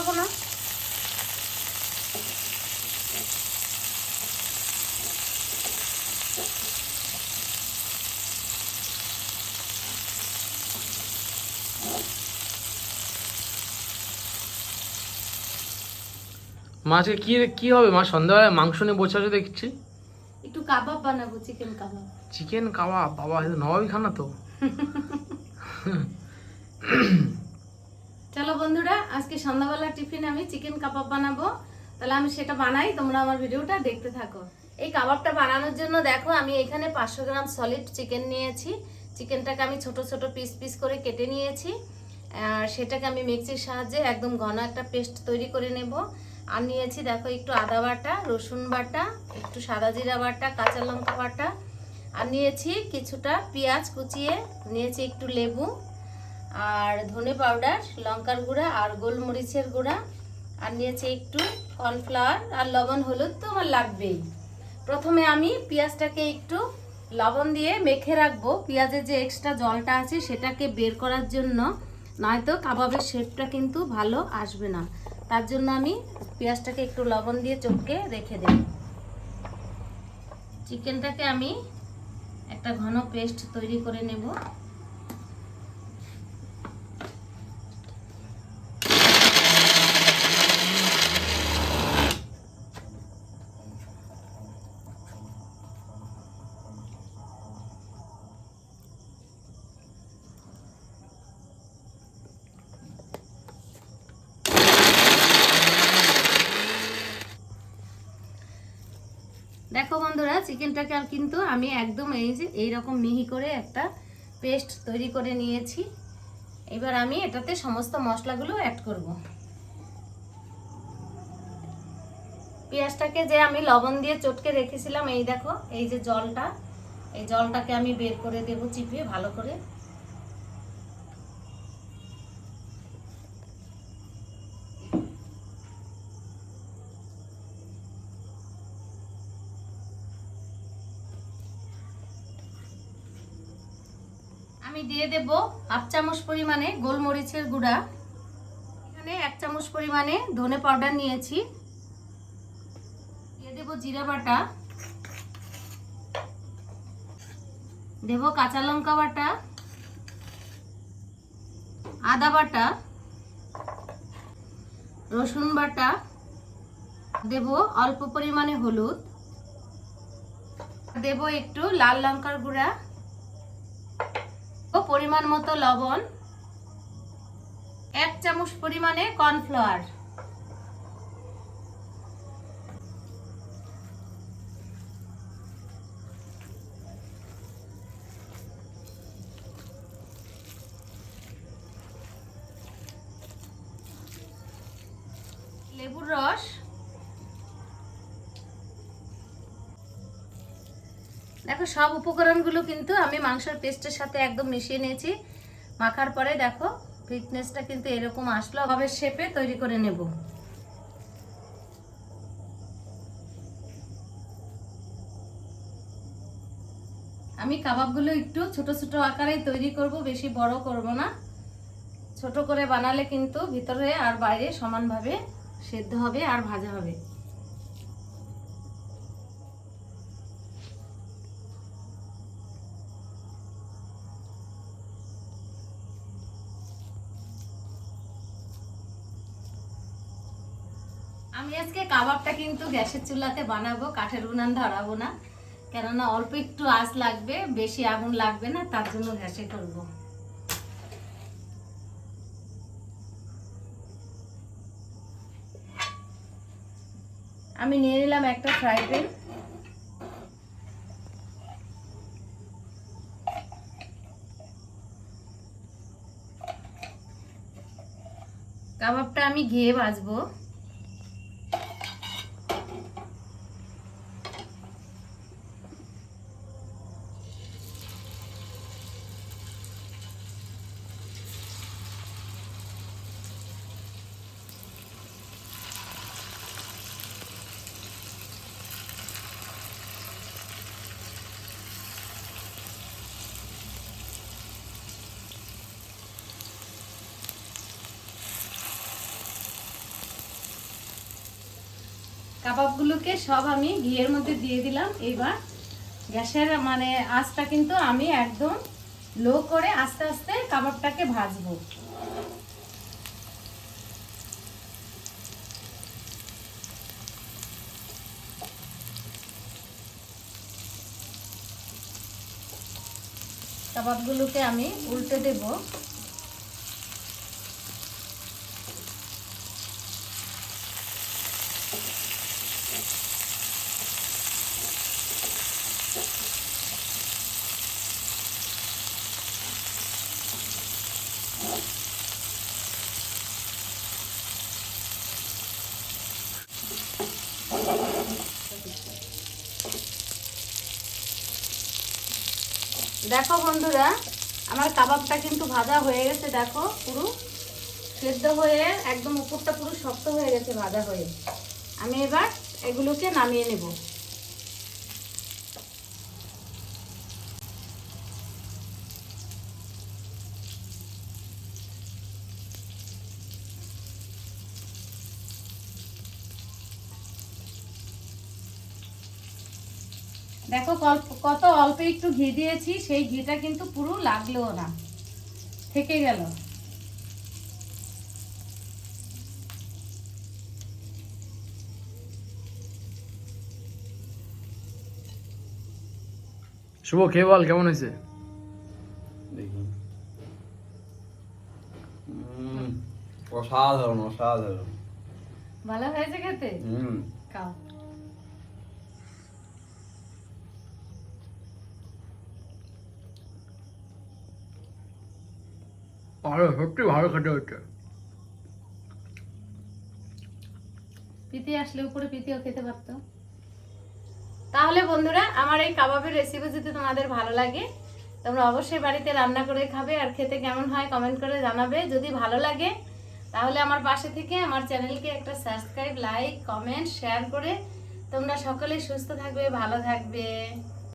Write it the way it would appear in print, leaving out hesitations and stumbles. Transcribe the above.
পাবো না। মাছে কি কি হবে মা? সন্ধ্যাবেলায় মাংস নিয়ে বসে আছে দেখছি। একটু কাবাব বানাবো, চিকেন কাবাব। চিকেন কাবাব? বাবা, এটা নবাবি খানা তো। চলো বন্ধুরা, আজকে সন্ধ্যাবেলা টিফিন আমি চিকেন কাবাব বানাবো। তাহলে আমি সেটা বানাই, তোমরা আমার ভিডিওটা দেখতে থাকো। এই কাবাবটা বানানোর জন্য দেখো আমি এখানে 500 গ্রাম সলিড চিকেন নিয়েছি। চিকেনটাকে আমি ছোট ছোট পিস পিস করে কেটে নিয়েছি। আর সেটাকে আমি মিক্সির সাহায্যে একদম ঘন একটা পেস্ট তৈরি করে নেব। আর নিয়েছি দেখো একটু আদা বাটা, রসুন বাটা, একটু সাদা জিরা বাটা, কাঁচা লঙ্কা বাটা। আর নিয়েছি কিছুটা পেঁয়াজ কুচিয়ে, নিয়েছি একটু লেবু, আর ধনে পাউডার, লঙ্কার গুঁড়া আর গোলমরিচের গুঁড়া, আর নিয়েছি একটু কর্নফ্লাওয়ার, আর লবণ হলুদ তো আমার লাগবেই। প্রথমে আমি পেঁয়াজটাকে একটু লবণ দিয়ে মেখে রাখবো, পেঁয়াজের যে এক্সট্রা জলটা আছে সেটাকে বের করার জন্য, নয়তো কাবাবের শেপটা কিন্তু ভালো আসবে না। তার জন্য আমি পেঁয়াজটাকে একটু লবণ দিয়ে চটকে রেখে দেব। চিকেনটাকে আমি একটা ঘন পেস্ট তৈরি করে নেব। দেখো বন্ধুরা, চিকেনটাকে আর কিন্তু আমি একদম এইরকম মিহি করে একটা পেস্ট তৈরি করে নিয়েছি। এবার আমি এটাতে সমস্ত মশলাগুলো অ্যাড করব। পেঁয়াজটাকে যে আমি লবণ দিয়ে চটকে রেখেছিলাম, এই দেখো এই যে জলটা, এই জলটাকে আমি বের করে দেব চিপিয়ে ভালো করে। আমি দিয়ে দেব 1/2 চামচ পরিমাণে গোলমরিচের গুঁড়া। এখানে 1 চামচ পরিমাণে ধনে পাউডার নিয়েছি। দিয়ে দেব জিরা বাটা, দেব কাঁচা লঙ্কা বাটা, আদা বাটা, রসুন বাটা, দেব অল্প পরিমাণে হলুদ, দেব একটু লাল লঙ্কার গুঁড়া ও পরিমাণ মতো লবণ, 1 চামচ পরিমাণে কর্নফ্লাওয়ার। লেবুর রস, দেখো সব উপকরণগুলো কিন্তু আমি মাংসের পেস্টের সাথে একদম মিশিয়ে নিয়েছি। মাখার পরে দেখো ফিটনেসটা কিন্তু এরকম আসলো, কাবাবের শেপে তৈরি করে নেব। আমি কাবাবগুলো একটু ছোট ছোট আকারে তৈরি করব, বেশি বড় করব না। ছোট করে বানালে কিন্তু ভিতরে আর বাইরে সমানভাবে সেদ্ধ হবে আর ভাজা হবে। আমি আজকে কাবাবটা কিন্তু গ্যাসের চুলাতে বানাবো, কাঠের উনান ধরাবো না, কেননা অল্প একটু আঁচ লাগবে, বেশি আগুন লাগবে না, তার জন্য গ্যাসে করব। আমি নিয়ে নিলাম একটা ফ্রাই প্যান। কাবাবটা আমি ঘিয়ে ভাজবো। কাবাবগুলোকে সব আমি ঘিয়ের মধ্যে দিয়ে দিলাম। এবার গ্যাসের মানে আঁচটা কিন্তু আমি একদম লো করে আস্তে আস্তে কাবাবটাকে ভাজবো। কাবাবগুলোকে আমি উল্টে দেব। দেখো বন্ধুরা, আমার কাবাবটা কিন্তু ভাজা হয়ে গেছে। দেখো পুরো সেদ্ধ হয়ে একদম উপরটা পুরো শক্ত হয়ে গেছে ভাজা হয়ে। আমি এবার এগুলোকে নামিয়ে নেব। দেখো কত অল্প একটু ঘি দিয়েছি, সেই ঘিটা কিন্তু পুরো লাগলো না, থেকে গেল। শুভ খেয়ে বল কেমন হয়েছে। দেখি। অসাধারণ অসাধারণ। ভালো হয়েছে খেতে? খাও। আরে সত্যি ভালো খেতে হচ্ছে। পিতি আসলে উপরে পিতিও খেতে পারতো। তাহলে বন্ধুরা, আমার এই কাবাবের রেসিপি যদি তোমাদের ভালো লাগে, তোমরা অবশ্যই বাড়িতে রান্না করে খাবে, আর খেতে কেমন হয় কমেন্ট করে জানাবে। যদি ভালো লাগে তাহলে আমার পাশে থেকে আমার চ্যানেলকে একটা সাবস্ক্রাইব, লাইক, কমেন্ট, শেয়ার করে তোমরা সকলে সুস্থ থাকবে, ভালো থাকবে।